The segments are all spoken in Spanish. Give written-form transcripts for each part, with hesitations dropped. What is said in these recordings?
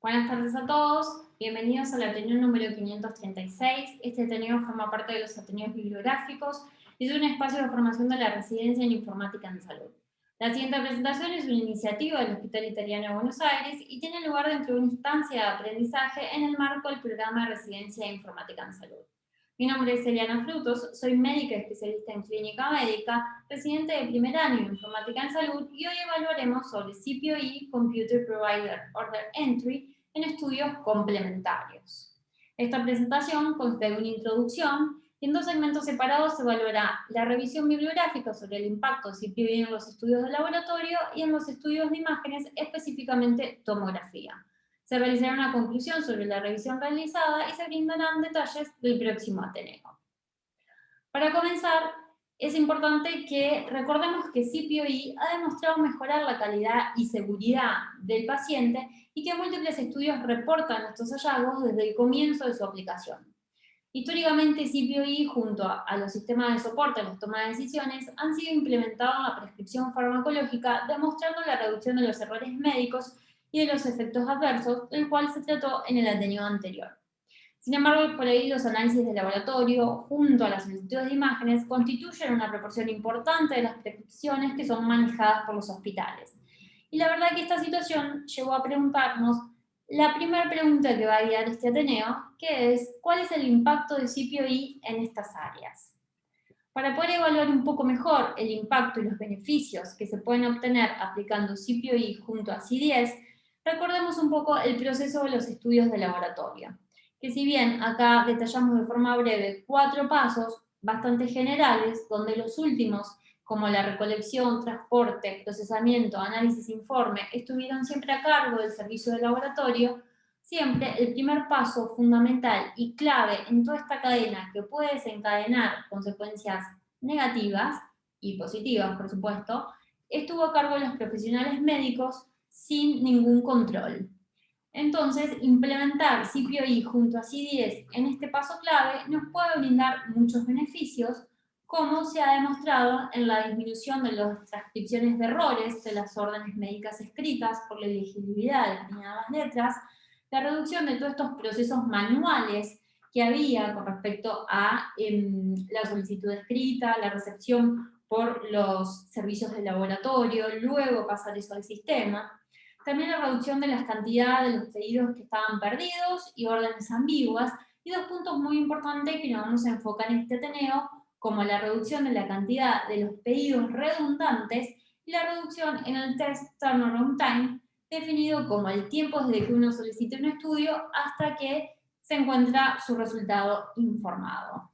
Buenas tardes a todos, bienvenidos al Ateneo número 536. Este Ateneo forma parte de los Ateneos Bibliográficos y es un espacio de formación de la Residencia en Informática en Salud. La siguiente presentación es una iniciativa del Hospital Italiano de Buenos Aires y tiene lugar dentro de una instancia de aprendizaje en el marco del programa de Residencia en Informática en Salud. Mi nombre es Eliana Frutos, soy médica especialista en clínica médica, residente de primer año en Informática en Salud y hoy evaluaremos sobre CPOE, Computer Provider Order Entry, en estudios complementarios. Esta presentación consta de una introducción y en dos segmentos separados se evaluará la revisión bibliográfica sobre el impacto de CPOE en los estudios de laboratorio y en los estudios de imágenes, específicamente tomografía. Se realizará una conclusión sobre la revisión realizada y se brindarán detalles del próximo Ateneo. Para comenzar, es importante que recordemos que CPOE ha demostrado mejorar la calidad y seguridad del paciente y que múltiples estudios reportan estos hallazgos desde el comienzo de su aplicación. Históricamente, CPOE, junto a los sistemas de soporte en la toma de decisiones, han sido implementados en la prescripción farmacológica, demostrando la reducción de los errores médicos y de los efectos adversos, el cual se trató en el Ateneo anterior. Sin embargo, por ahí los análisis de laboratorio, junto a las solicitudes de imágenes, constituyen una proporción importante de las prescripciones que son manejadas por los hospitales. Y la verdad que esta situación llevó a preguntarnos la primera pregunta que va a guiar este Ateneo, que es, ¿cuál es el impacto de CPOE en estas áreas? Para poder evaluar un poco mejor el impacto y los beneficios que se pueden obtener aplicando CPOE junto a C10, recordemos un poco el proceso de los estudios de laboratorio. Que si bien acá detallamos de forma breve 4 pasos bastante generales, donde los últimos, como la recolección, transporte, procesamiento, análisis, informe, estuvieron siempre a cargo del servicio de laboratorio, siempre el primer paso fundamental y clave en toda esta cadena que puede desencadenar consecuencias negativas y positivas, por supuesto, estuvo a cargo de los profesionales médicos sin ningún control. Entonces, implementar CPOE junto a C10 en este paso clave nos puede brindar muchos beneficios, como se ha demostrado en la disminución de las transcripciones de errores de las órdenes médicas escritas por la ilegibilidad de determinadas letras, la reducción de todos estos procesos manuales que había con respecto a la solicitud escrita, la recepción por los servicios de laboratorio, luego pasar eso al sistema. También la reducción de las cantidades de los pedidos que estaban perdidos y órdenes ambiguas. Y dos puntos muy importantes que nos vamos a enfocar en este Ateneo, como la reducción de la cantidad de los pedidos redundantes y la reducción en el test turnaround time, definido como el tiempo desde que uno solicita un estudio hasta que se encuentra su resultado informado.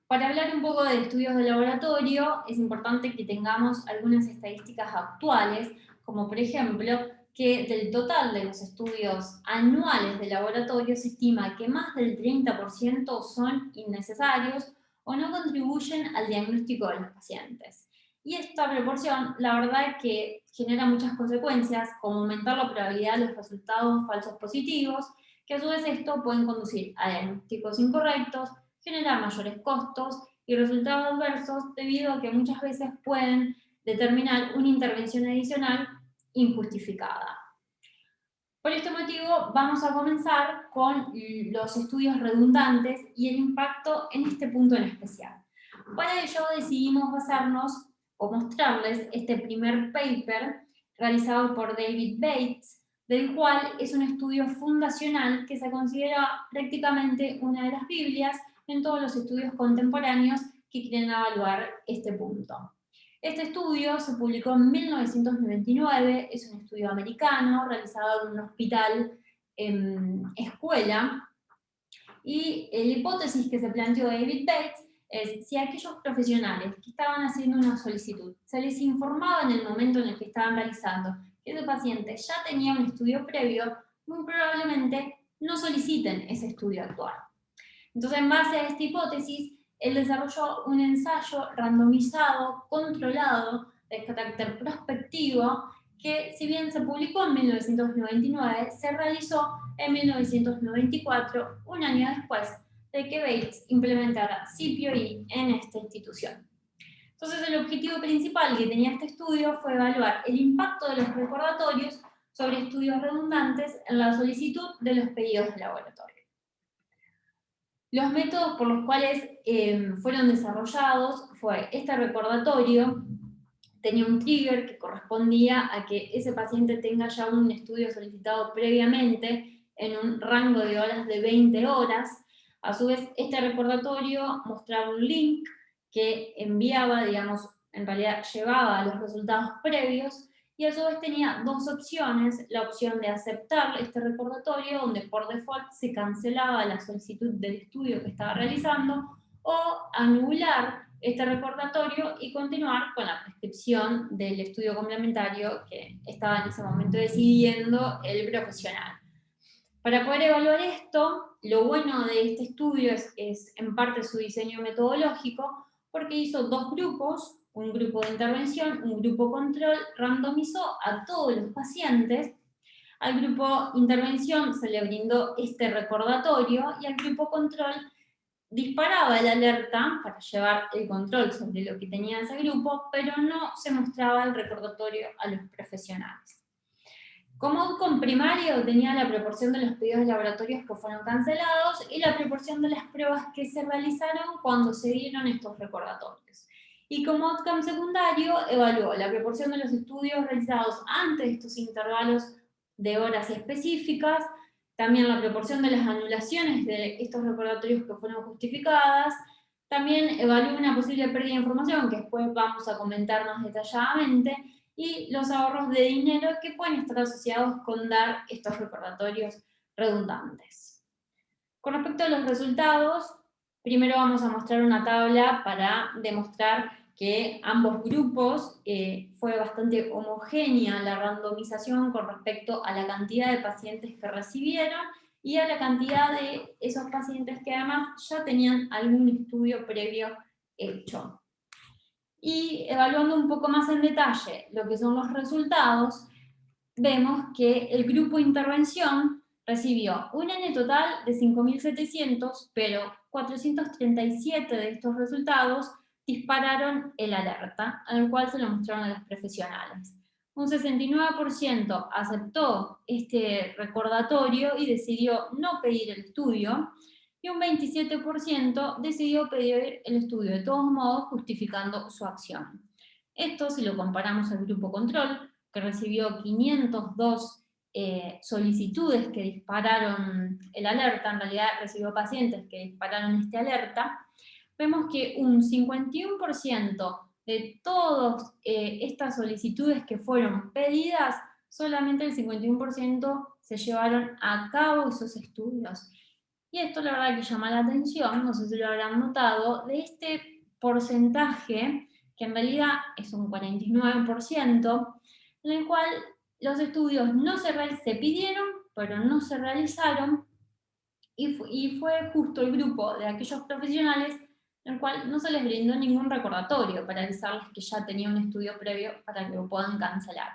Para hablar un poco de estudios de laboratorio, es importante que tengamos algunas estadísticas actuales, como por ejemplo, que del total de los estudios anuales de laboratorio se estima que más del 30% son innecesarios o no contribuyen al diagnóstico de los pacientes. Y esta proporción, la verdad es que genera muchas consecuencias, como aumentar la probabilidad de los resultados falsos positivos, que a su vez esto pueden conducir a diagnósticos incorrectos, generar mayores costos y resultados adversos debido a que muchas veces pueden determinar una intervención adicional injustificada. Por este motivo vamos a comenzar con los estudios redundantes y el impacto en este punto en especial. Para ello decidimos basarnos o mostrarles este primer paper realizado por David Bates, del cual es un estudio fundacional que se considera prácticamente una de las Biblias en todos los estudios contemporáneos que quieren evaluar este punto. Este estudio se publicó en 1999, es un estudio americano realizado en un hospital escuela, y la hipótesis que se planteó David Bates es si a aquellos profesionales que estaban haciendo una solicitud se les informaba en el momento en el que estaban realizando que ese paciente ya tenía un estudio previo, muy probablemente no soliciten ese estudio actual. Entonces, en base a esta hipótesis, él desarrolló un ensayo randomizado, controlado, de carácter prospectivo, que si bien se publicó en 1999, se realizó en 1994, un año después de que Bates implementara CPOE en esta institución. Entonces, el objetivo principal que tenía este estudio fue evaluar el impacto de los recordatorios sobre estudios redundantes en la solicitud de los pedidos de laboratorio. Los métodos por los cuales fueron desarrollados fue este recordatorio, tenía un trigger que correspondía a que ese paciente tenga ya un estudio solicitado previamente en un rango de horas de 20 horas. A su vez, este recordatorio mostraba un link que enviaba, digamos, en realidad llevaba a los resultados previos, y a su vez tenía dos opciones: la opción de aceptar este recordatorio, donde por default se cancelaba la solicitud del estudio que estaba realizando, o anular este recordatorio y continuar con la prescripción del estudio complementario que estaba en ese momento decidiendo el profesional. Para poder evaluar esto, lo bueno de este estudio es en parte su diseño metodológico, porque hizo dos grupos, un grupo de intervención, un grupo control, randomizó a todos los pacientes. Al grupo intervención se le brindó este recordatorio y al grupo control disparaba la alerta para llevar el control sobre lo que tenía ese grupo, pero no se mostraba el recordatorio a los profesionales. Como outcome primario tenía la proporción de los pedidos de laboratorios que fueron cancelados y la proporción de las pruebas que se realizaron cuando se dieron estos recordatorios. Y como outcome secundario evaluó la proporción de los estudios realizados antes de estos intervalos de horas específicas, también la proporción de las anulaciones de estos recordatorios que fueron justificadas, también evaluó una posible pérdida de información que después vamos a comentar más detalladamente, y los ahorros de dinero que pueden estar asociados con dar estos recordatorios redundantes. Con respecto a los resultados, primero vamos a mostrar una tabla para demostrar que ambos grupos fue bastante homogénea la randomización con respecto a la cantidad de pacientes que recibieron y a la cantidad de esos pacientes que además ya tenían algún estudio previo hecho. Y evaluando un poco más en detalle lo que son los resultados, vemos que el grupo de intervención recibió un N total de 5.700, pero 437 de estos resultados dispararon el alerta, al cual se lo mostraron a los profesionales. Un 69% aceptó este recordatorio y decidió no pedir el estudio, y un 27% decidió pedir el estudio de todos modos, justificando su acción. Esto, si lo comparamos al grupo control, que recibió 502 solicitudes que dispararon el alerta, en realidad recibió pacientes que dispararon este alerta, vemos que un 51% de todas estas solicitudes que fueron pedidas, solamente el 51% se llevaron a cabo esos estudios. Y esto la verdad que llama la atención, no sé si lo habrán notado, de este porcentaje, que en realidad es un 49%, en el cual los estudios no se pidieron, pero no se realizaron, y fue justo el grupo de aquellos profesionales en el cual no se les brindó ningún recordatorio para avisarles que ya tenía un estudio previo para que lo puedan cancelar.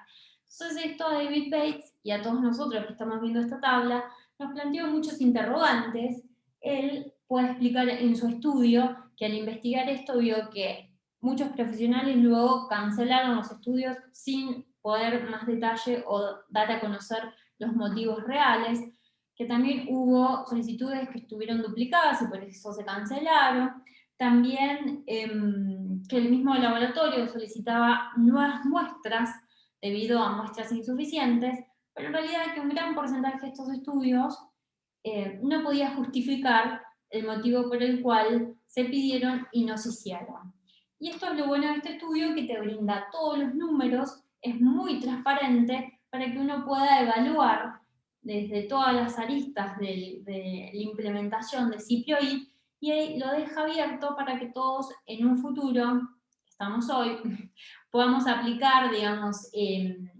Entonces esto a David Bates y a todos nosotros que estamos viendo esta tabla nos planteó muchos interrogantes. Él puede explicar en su estudio que al investigar esto vio que muchos profesionales luego cancelaron los estudios sin poder más detalle o dar a conocer los motivos reales, que también hubo solicitudes que estuvieron duplicadas y por eso se cancelaron, también que el mismo laboratorio solicitaba nuevas muestras debido a muestras insuficientes, pero en realidad que un gran porcentaje de estos estudios no podía justificar el motivo por el cual se pidieron y no se hicieron. Y esto es lo bueno de este estudio, que te brinda todos los números, es muy transparente para que uno pueda evaluar desde todas las aristas de la implementación de CPOI, y ahí lo deja abierto para que todos en un futuro, estamos hoy, podamos aplicar, digamos,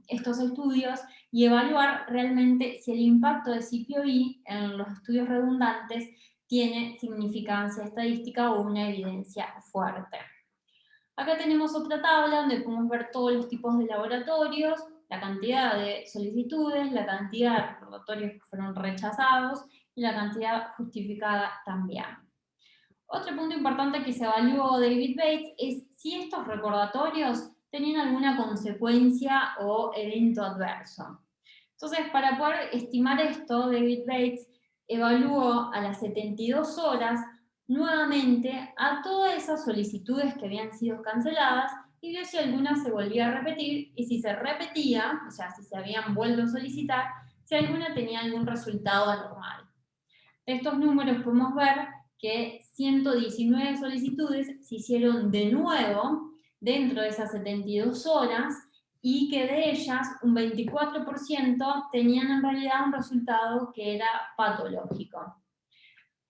estos estudios y evaluar realmente si el impacto de CPOI en los estudios redundantes tiene significancia estadística o una evidencia fuerte. Acá tenemos otra tabla donde podemos ver todos los tipos de laboratorios, la cantidad de solicitudes, la cantidad de recordatorios que fueron rechazados y la cantidad justificada también. Otro punto importante que se evaluó David Bates es si estos recordatorios tenían alguna consecuencia o evento adverso. Entonces, para poder estimar esto, David Bates evaluó a las 72 horas nuevamente a todas esas solicitudes que habían sido canceladas y vio si alguna se volvía a repetir y si se repetía, o sea, si se habían vuelto a solicitar, si alguna tenía algún resultado anormal. De estos números podemos ver que 119 solicitudes se hicieron de nuevo dentro de esas 72 horas y que de ellas un 24% tenían en realidad un resultado que era patológico.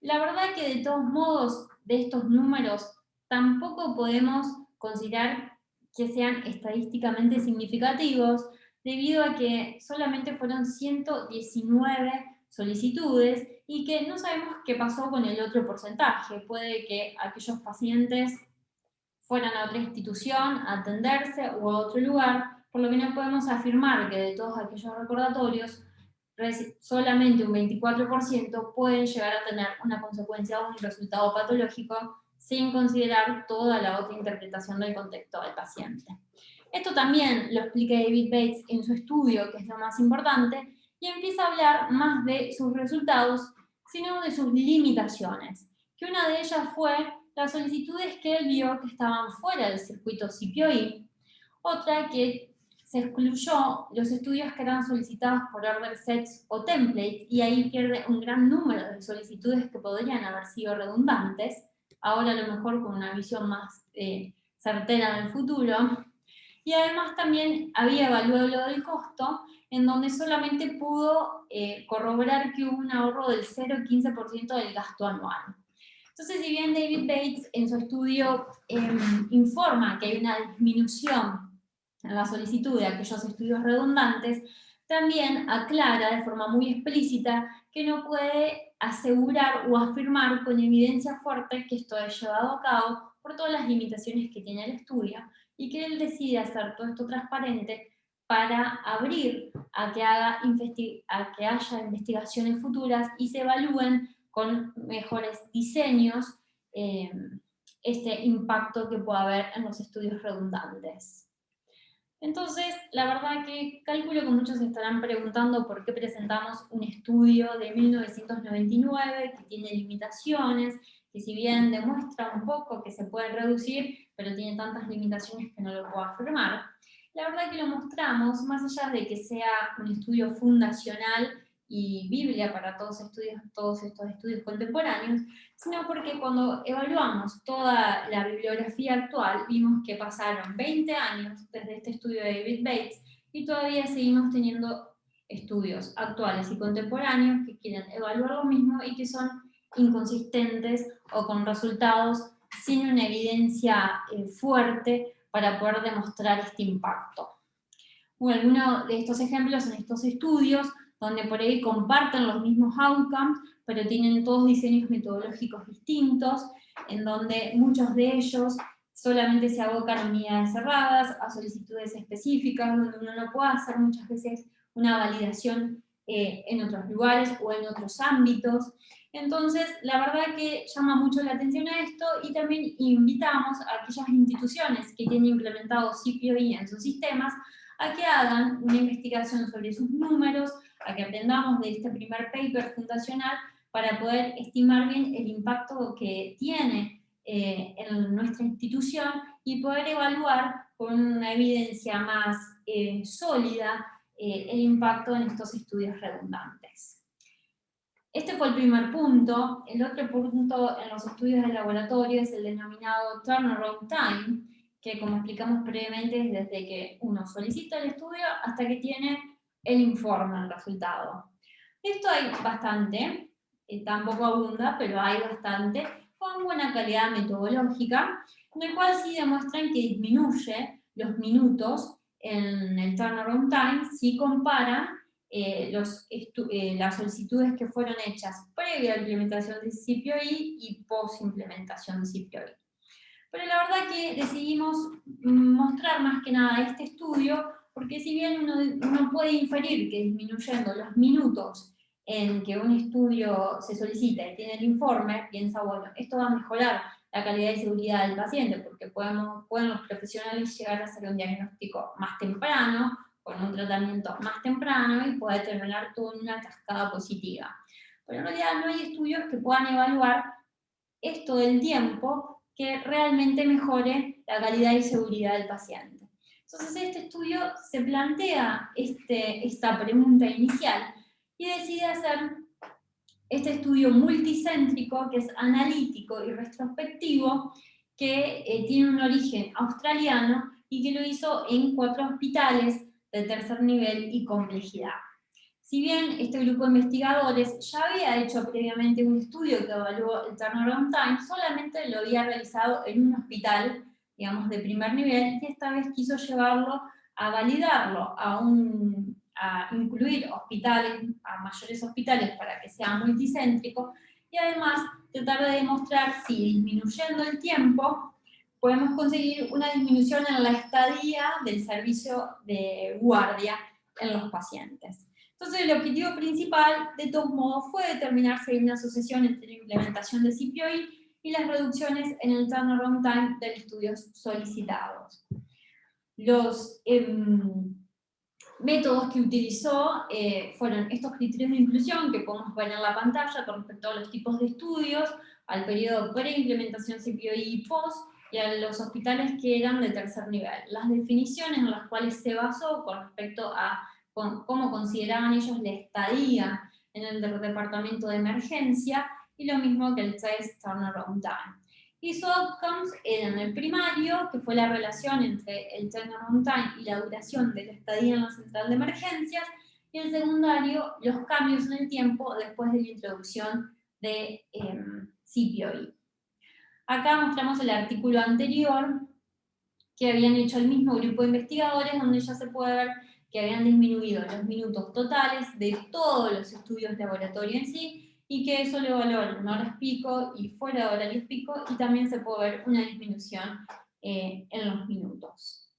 La verdad que de todos modos de estos números tampoco podemos considerar que sean estadísticamente significativos debido a que solamente fueron 119 solicitudes y que no sabemos qué pasó con el otro porcentaje. Puede que aquellos pacientes fueran a otra institución a atenderse o a otro lugar, por lo que no podemos afirmar que de todos aquellos recordatorios solamente un 24% pueden llegar a tener una consecuencia o un resultado patológico sin considerar toda la otra interpretación del contexto del paciente. Esto también lo explica David Bates en su estudio, que es lo más importante, y empieza a hablar más de sus resultados, sino de sus limitaciones, que una de ellas fue las solicitudes que él vio que estaban fuera del circuito CPOE, otra que se excluyó los estudios que eran solicitados por order sets o templates, y ahí pierde un gran número de solicitudes que podrían haber sido redundantes, ahora a lo mejor con una visión más certera del futuro. Y además también había evaluado lo del costo, en donde solamente pudo corroborar que hubo un ahorro del 0,15% del gasto anual. Entonces, si bien David Bates en su estudio informa que hay una disminución en la solicitud de aquellos estudios redundantes, también aclara de forma muy explícita que no puede asegurar o afirmar con evidencia fuerte que esto es llevado a cabo por todas las limitaciones que tiene el estudio y que él decide hacer todo esto transparente para abrir a que haya investigaciones futuras y se evalúen con mejores diseños este impacto que pueda haber en los estudios redundantes. Entonces, la verdad que calculo que muchos se estarán preguntando por qué presentamos un estudio de 1999 que tiene limitaciones, que si bien demuestra un poco que se puede reducir, pero tiene tantas limitaciones que no lo puedo afirmar. La verdad que lo mostramos, más allá de que sea un estudio fundacional y Biblia para todos estos estudios contemporáneos, sino porque cuando evaluamos toda la bibliografía actual, vimos que pasaron 20 años desde este estudio de David Bates y todavía seguimos teniendo estudios actuales y contemporáneos que quieren evaluar lo mismo y que son inconsistentes o con resultados sin una evidencia fuerte para poder demostrar este impacto. Bueno, algunos de estos ejemplos son estos estudios donde por ahí comparten los mismos outcomes, pero tienen todos diseños metodológicos distintos, en donde muchos de ellos solamente se abocan a unidades cerradas, a solicitudes específicas, donde uno no puede hacer muchas veces una validación en otros lugares o en otros ámbitos. Entonces, la verdad que llama mucho la atención a esto y también invitamos a aquellas instituciones que tienen implementado CPOE en sus sistemas a que hagan una investigación sobre sus números, a que aprendamos de este primer paper fundacional para poder estimar bien el impacto que tiene en nuestra institución y poder evaluar con una evidencia más sólida el impacto en estos estudios redundantes. Este fue el primer punto. El otro punto en los estudios de laboratorio es el denominado turnaround time, que como explicamos previamente es desde que uno solicita el estudio hasta que tiene el informe, el resultado. Esto hay bastante, tampoco abunda, pero hay bastante, con buena calidad metodológica, en el cual sí demuestran que disminuye los minutos en el turnaround time si comparan las solicitudes que fueron hechas previa a la implementación de CPOE y post implementación de CPOE. Pero la verdad que decidimos mostrar más que nada este estudio, porque si bien uno puede inferir que disminuyendo los minutos en que un estudio se solicita y tiene el informe, piensa, bueno, esto va a mejorar la calidad y seguridad del paciente, porque pueden los profesionales llegar a hacer un diagnóstico más temprano, con un tratamiento más temprano y puede terminar todo en una cascada positiva. Pero en realidad no hay estudios que puedan evaluar esto del tiempo que realmente mejore la calidad y seguridad del paciente. Entonces este estudio se plantea esta pregunta inicial y decide hacer este estudio multicéntrico que es analítico y retrospectivo, que tiene un origen australiano y que lo hizo en 4 hospitales de tercer nivel y complejidad. Si bien este grupo de investigadores ya había hecho previamente un estudio que evaluó el turnaround time, solamente lo había realizado en un hospital, digamos, de primer nivel, y esta vez quiso llevarlo a validarlo, a incluir hospitales, a mayores hospitales para que sea multicéntrico, y además tratar de demostrar si disminuyendo el tiempo podemos conseguir una disminución en la estadía del servicio de guardia en los pacientes. Entonces el objetivo principal, de todos modos, fue determinar si hay una asociación entre la implementación de CPOI y las reducciones en el turnaround time de los estudios solicitados. Los métodos que utilizó fueron estos criterios de inclusión que podemos ver en la pantalla con respecto a los tipos de estudios, al periodo pre-implementación CPOI y post, y a los hospitales que eran de tercer nivel. Las definiciones en las cuales se basó con respecto a cómo consideraban ellos la estadía en el departamento de emergencia, y lo mismo que el test turnaround time. Y sus outcomes eran el primario, que fue la relación entre el turnaround time y la duración de la estadía en la central de emergencias, y el secundario, los cambios en el tiempo después de la introducción de CPOI. Acá mostramos el artículo anterior que habían hecho el mismo grupo de investigadores, donde ya se puede ver que habían disminuido los minutos totales de todos los estudios de laboratorio en sí, y que eso lo evaluaron en horas pico y fuera de horarios pico, y también se puede ver una disminución en los minutos.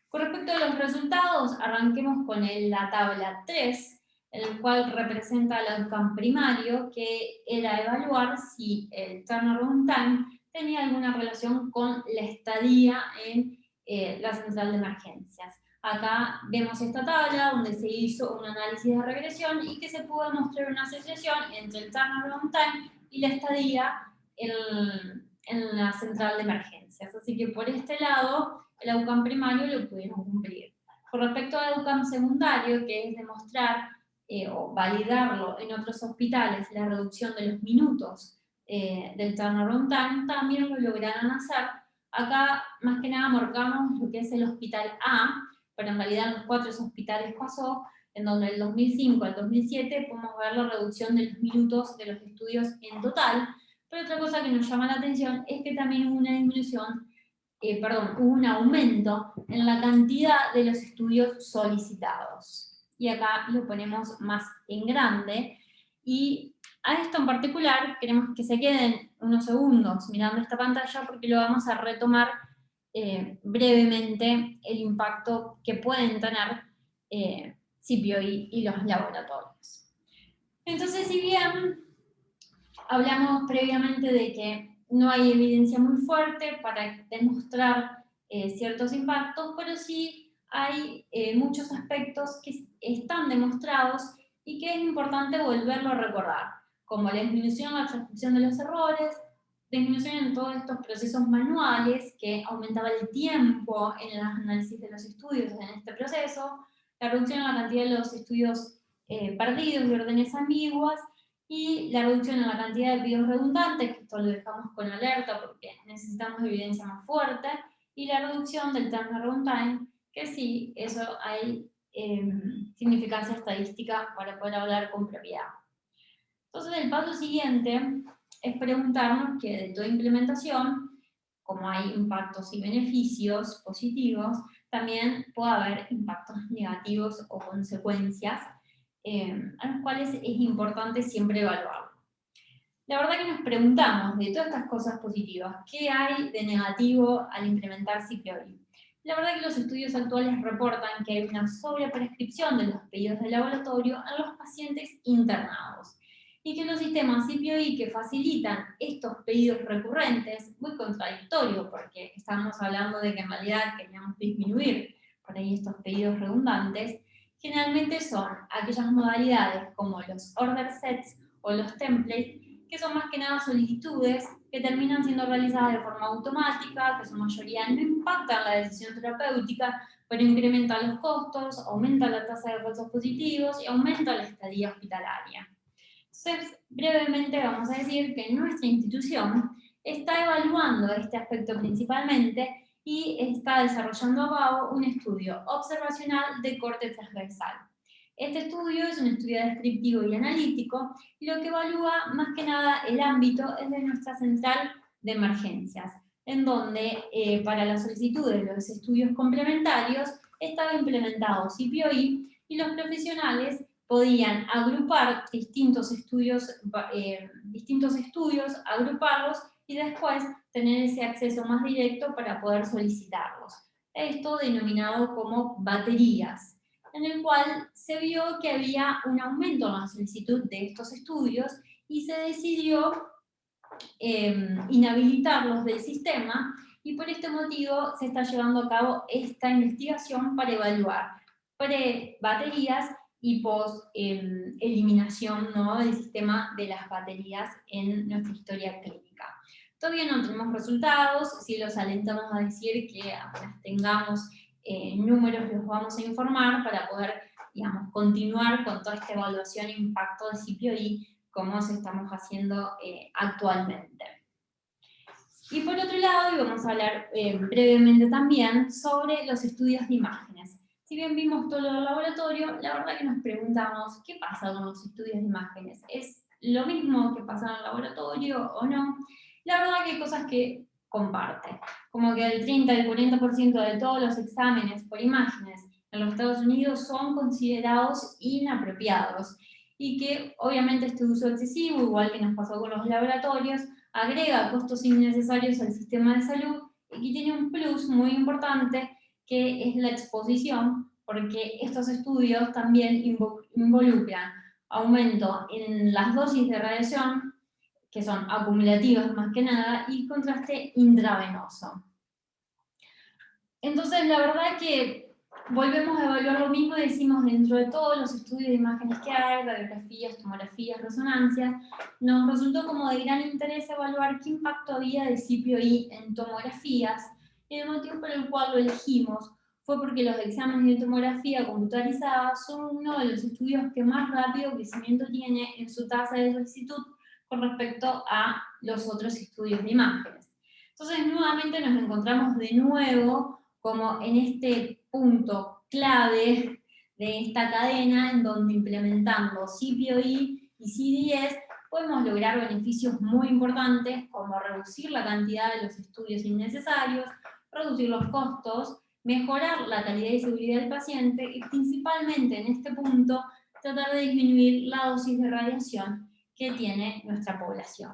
Con respecto a los resultados, arranquemos con la tabla 3, el cual representa el outcome primario, que era evaluar si el turnaround time tenía alguna relación con la estadía en la central de emergencias. Acá vemos esta tabla donde se hizo un análisis de regresión y que se pudo demostrar una asociación entre el turnaround time y la estadía en la central de emergencias. Así que por este lado, el outcome primario lo pudimos cumplir. Con respecto al outcome secundario, que es demostrar o validarlo en otros hospitales, la reducción de los minutos del turnaround time, también lo lograron hacer. Acá, más que nada, marcamos lo que es el hospital A, pero en realidad en los 4 hospitales pasó, en donde del 2005 al 2007 podemos ver la reducción de los minutos de los estudios en total, pero otra cosa que nos llama la atención es que también hubo una disminución, hubo un aumento en la cantidad de los estudios solicitados. Y acá lo ponemos más en grande, y a esto en particular queremos que se queden unos segundos mirando esta pantalla porque lo vamos a retomar brevemente, el impacto que pueden tener CPOI y los laboratorios. Entonces, si bien hablamos previamente de que no hay evidencia muy fuerte para demostrar ciertos impactos, pero sí hay muchos aspectos que están demostrados y que es importante volverlo a recordar, como la disminución o la transcripción de los errores, disminución en todos estos procesos manuales que aumentaba el tiempo en el análisis de los estudios en este proceso, la reducción en la cantidad de los estudios perdidos y órdenes ambiguas, y la reducción en la cantidad de pedidos redundantes, que esto lo dejamos con alerta porque necesitamos evidencia más fuerte, y la reducción del turnaround time, que sí, eso hay significancia estadística para poder hablar con propiedad. Entonces el paso siguiente es preguntarnos que de toda implementación, como hay impactos y beneficios positivos, también puede haber impactos negativos o consecuencias a los cuales es importante siempre evaluar. La verdad que nos preguntamos, de todas estas cosas positivas, ¿qué hay de negativo al implementar CPOI? La verdad que los estudios actuales reportan que hay una sobreprescripción de los pedidos de laboratorio en los pacientes internados, y que los sistemas CPOI que facilitan estos pedidos recurrentes, muy contradictorio porque estamos hablando de que en realidad queríamos disminuir por ahí estos pedidos redundantes, generalmente son aquellas modalidades como los order sets o los templates, que son más que nada solicitudes que terminan siendo realizadas de forma automática, que en su mayoría no impactan la decisión terapéutica, pero incrementan los costos, aumenta la tasa de falsos positivos y aumenta la estadía hospitalaria. Entonces, brevemente vamos a decir que nuestra institución está evaluando este aspecto principalmente y está desarrollando a cabo un estudio observacional de corte transversal. Este estudio es un estudio descriptivo y analítico, y lo que evalúa más que nada el ámbito es de nuestra central de emergencias, en donde para la solicitud de los estudios complementarios estaba implementado CPOI y los profesionales podían agrupar distintos estudios, agruparlos y después tener ese acceso más directo para poder solicitarlos. Esto denominado como baterías, en el cual se vio que había un aumento en la solicitud de estos estudios y se decidió inhabilitarlos del sistema, y por este motivo se está llevando a cabo esta investigación para evaluar pre-baterías y post-eliminación, ¿no?, del sistema de las baterías en nuestra historia clínica. Todavía no tenemos resultados, sí los alentamos a decir que apenas tengamos números los vamos a informar para poder, digamos, continuar con toda esta evaluación e impacto de CPOI como se estamos haciendo actualmente. Y por otro lado, y vamos a hablar brevemente también sobre los estudios de imágenes. Si bien vimos todo lo del laboratorio, la verdad que nos preguntamos, ¿qué pasa con los estudios de imágenes? ¿Es lo mismo que pasa en el laboratorio o no? La verdad que hay cosas que comparte, como que el 30 y el 40% de todos los exámenes por imágenes en los Estados Unidos son considerados inapropiados, y que obviamente este uso excesivo, igual que nos pasó con los laboratorios, agrega costos innecesarios al sistema de salud, y tiene un plus muy importante, que es la exposición, porque estos estudios también involucran aumento en las dosis de radiación, que son acumulativas más que nada, y contraste intravenoso. Entonces, la verdad que volvemos a evaluar lo mismo y decimos, dentro de todos los estudios de imágenes que hay, radiografías, tomografías, resonancias, nos resultó como de gran interés evaluar qué impacto había de CPOI en tomografías, y el motivo por el cual lo elegimos fue porque los exámenes de tomografía computarizada son uno de los estudios que más rápido crecimiento tiene en su tasa de solicitud con respecto a los otros estudios de imágenes. Entonces, nuevamente nos encontramos de nuevo como en este punto clave de esta cadena, en donde implementando CPOI y CDS podemos lograr beneficios muy importantes, como reducir la cantidad de los estudios innecesarios, reducir los costos, mejorar la calidad y seguridad del paciente, y principalmente en este punto tratar de disminuir la dosis de radiación que tiene nuestra población.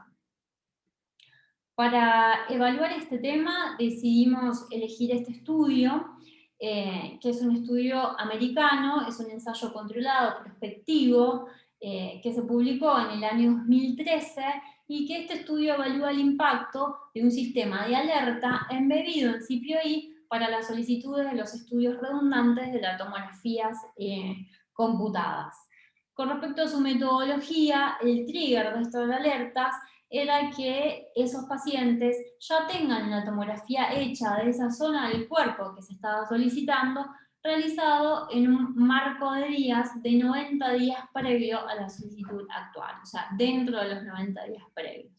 Para evaluar este tema decidimos elegir este estudio, que es un estudio americano, es un ensayo controlado, prospectivo, que se publicó en el año 2013, y que este estudio evalúa el impacto de un sistema de alerta embebido en CPOI para las solicitudes de los estudios redundantes de las tomografías computadas. Con respecto a su metodología, el trigger de estas alertas era que esos pacientes ya tengan la tomografía hecha de esa zona del cuerpo que se estaba solicitando, realizado en un marco de días de 90 días previo a la solicitud actual, o sea, dentro de los 90 días previos.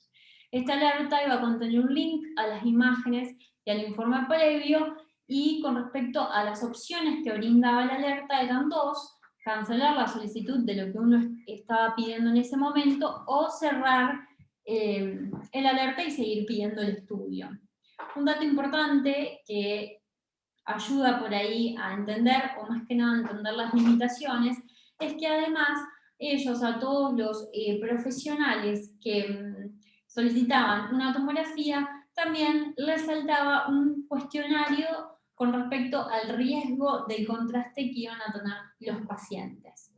Esta alerta iba a contener un link a las imágenes y al informe previo, y con respecto a las opciones que brindaba la alerta eran dos: cancelar la solicitud de lo que uno estaba pidiendo en ese momento, o cerrar el alerta y seguir pidiendo el estudio. Un dato importante que ayuda por ahí a entender, o más que nada a entender las limitaciones, es que además ellos, a todos los profesionales que solicitaban una tomografía, también les saltaba un cuestionario con respecto al riesgo del contraste que iban a tener los pacientes.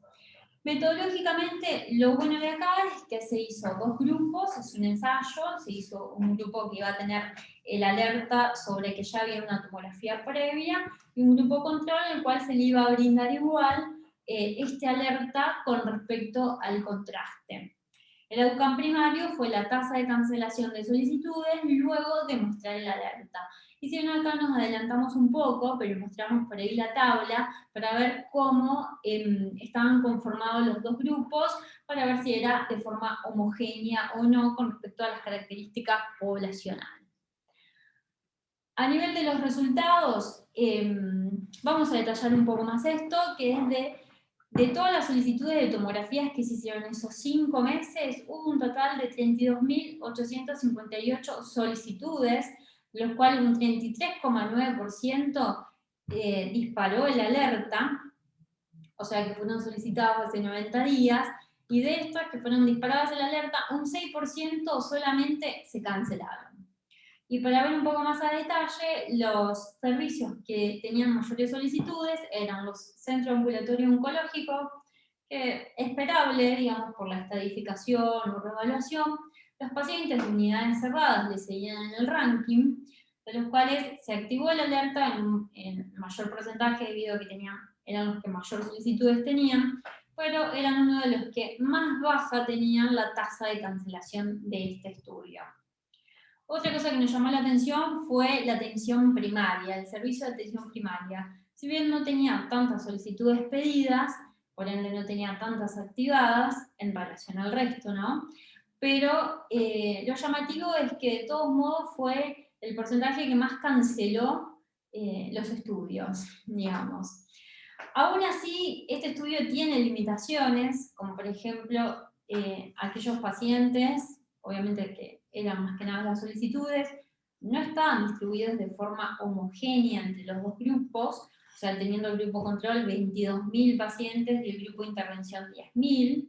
Metodológicamente, lo bueno de acá es que se hizo 2 grupos, es un ensayo, se hizo un grupo que iba a tener el alerta sobre que ya había una tomografía previa, y un grupo control en el cual se le iba a brindar igual este alerta con respecto al contraste. El outcome primario fue la tasa de cancelación de solicitudes luego de mostrar el alerta. Y si bien acá nos adelantamos un poco, pero mostramos por ahí la tabla para ver cómo estaban conformados los 2 grupos, para ver si era de forma homogénea o no con respecto a las características poblacionales. A nivel de los resultados, vamos a detallar un poco más esto, que es de todas las solicitudes de tomografías que se hicieron en esos 5 meses, hubo un total de 32.858 solicitudes, de los cuales un 33,9% disparó el alerta, o sea que fueron solicitados hace 90 días, y de estas que fueron disparadas el alerta, un 6% solamente se cancelaron. Y para ver un poco más a detalle, los servicios que tenían mayores solicitudes eran los centros ambulatorios oncológicos, que esperable, digamos, por la estadificación o reevaluación, los pacientes de unidades cerradas le seguían en el ranking, de los cuales se activó la alerta en mayor porcentaje debido a que eran los que mayor solicitudes tenían, pero eran uno de los que más baja tenían la tasa de cancelación de este estudio. Otra cosa que nos llamó la atención fue la atención primaria, el servicio de atención primaria. Si bien no tenía tantas solicitudes pedidas, por ende no tenía tantas activadas en relación al resto, ¿no? Pero lo llamativo es que de todos modos fue el porcentaje que más canceló los estudios, digamos. Aún así, este estudio tiene limitaciones, como por ejemplo aquellos pacientes, obviamente que eran más que nada las solicitudes, no estaban distribuidos de forma homogénea entre los 2 grupos, o sea, teniendo el grupo control 22.000 pacientes y el grupo de intervención 10.000.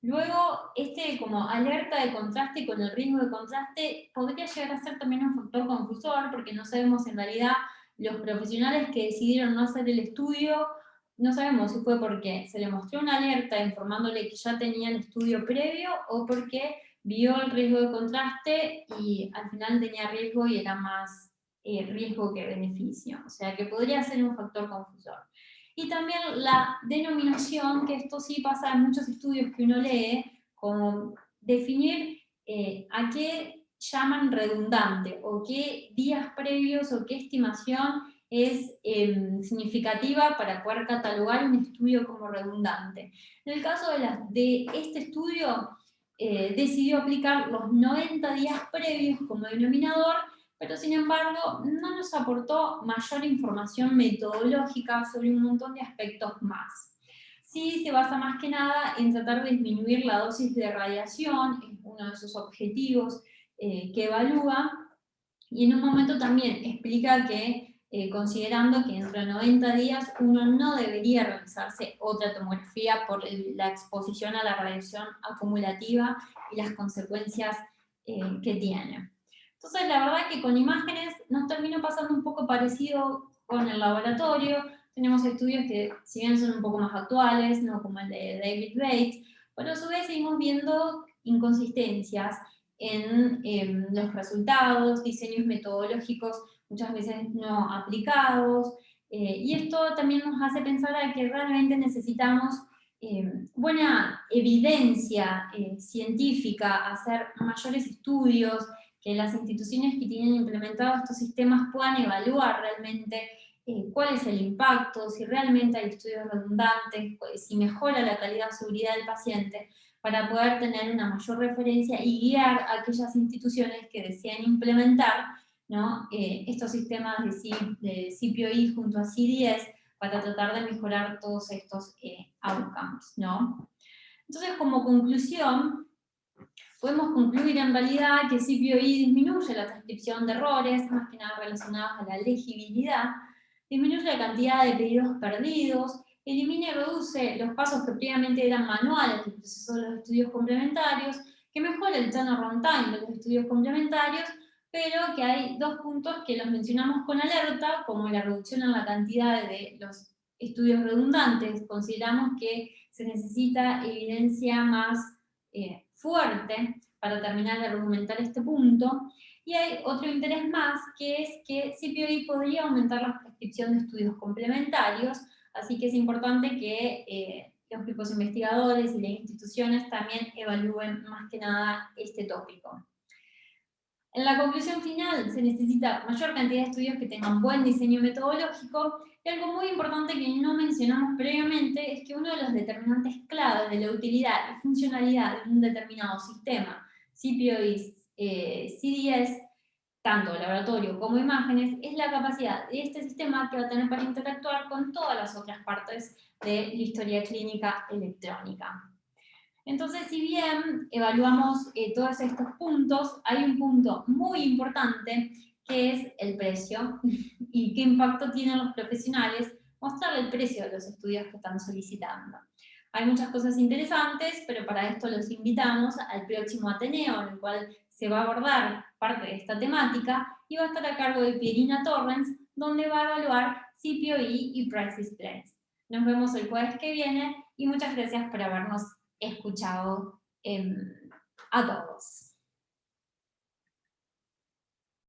Luego, como alerta de contraste con el riesgo de contraste podría llegar a ser también un factor confusor, porque no sabemos en realidad los profesionales que decidieron no hacer el estudio, no sabemos si fue porque se le mostró una alerta informándole que ya tenía el estudio previo o porque vio el riesgo de contraste y al final tenía riesgo y era más riesgo que beneficio. O sea que podría ser un factor confusor. Y también la denominación, que esto sí pasa en muchos estudios que uno lee, como definir a qué llaman redundante, o qué días previos, o qué estimación es significativa para poder catalogar un estudio como redundante. En el caso de este estudio, decidió aplicar los 90 días previos como denominador, pero sin embargo no nos aportó mayor información metodológica sobre un montón de aspectos más. Sí se basa más que nada en tratar de disminuir la dosis de radiación, es uno de sus objetivos que evalúa, y en un momento también explica que considerando que dentro de 90 días uno no debería realizarse otra tomografía por la exposición a la radiación acumulativa y las consecuencias que tiene. Entonces, la verdad que con imágenes nos terminó pasando un poco parecido con el laboratorio. Tenemos estudios que, si bien son un poco más actuales, ¿no? Como el de David Bates, pero a su vez seguimos viendo inconsistencias en los resultados, diseños metodológicos muchas veces no aplicados, y esto también nos hace pensar a que realmente necesitamos buena evidencia científica, hacer mayores estudios, que las instituciones que tienen implementados estos sistemas puedan evaluar realmente cuál es el impacto, si realmente hay estudios redundantes, si mejora la calidad o seguridad del paciente, para poder tener una mayor referencia y guiar a aquellas instituciones que desean implementar, ¿no? Estos sistemas de CPOI junto a C10 para tratar de mejorar todos estos outcomes, ¿no? Entonces, como conclusión, podemos concluir en realidad que CPOI disminuye la transcripción de errores, más que nada relacionados a la legibilidad, disminuye la cantidad de pedidos perdidos, elimina y reduce los pasos que previamente eran manuales del proceso de los estudios complementarios, que mejora el turnaround time de los estudios complementarios, pero que hay 2 puntos que los mencionamos con alerta, como la reducción en la cantidad de los estudios redundantes, consideramos que se necesita evidencia más fuerte para terminar de argumentar este punto. Y hay otro interés más, que es que CPOI podría aumentar la prescripción de estudios complementarios, así que es importante que los grupos investigadores y las instituciones también evalúen más que nada este tópico. En la conclusión final, se necesita mayor cantidad de estudios que tengan buen diseño metodológico, y algo muy importante que no mencionamos previamente es que uno de los determinantes clave de la utilidad y funcionalidad de un determinado sistema, CPOI, CDS, tanto laboratorio como imágenes, es la capacidad de este sistema que va a tener para interactuar con todas las otras partes de la historia clínica electrónica. Entonces, si bien evaluamos todos estos puntos, hay un punto muy importante que es el precio y qué impacto tienen los profesionales mostrarle el precio de los estudios que están solicitando. Hay muchas cosas interesantes, pero para esto los invitamos al próximo Ateneo, en el cual se va a abordar parte de esta temática y va a estar a cargo de Pierina Torrens, donde va a evaluar CPOI y Praxis Plans. Nos vemos el jueves que viene y muchas gracias por habernos escuchado a todos.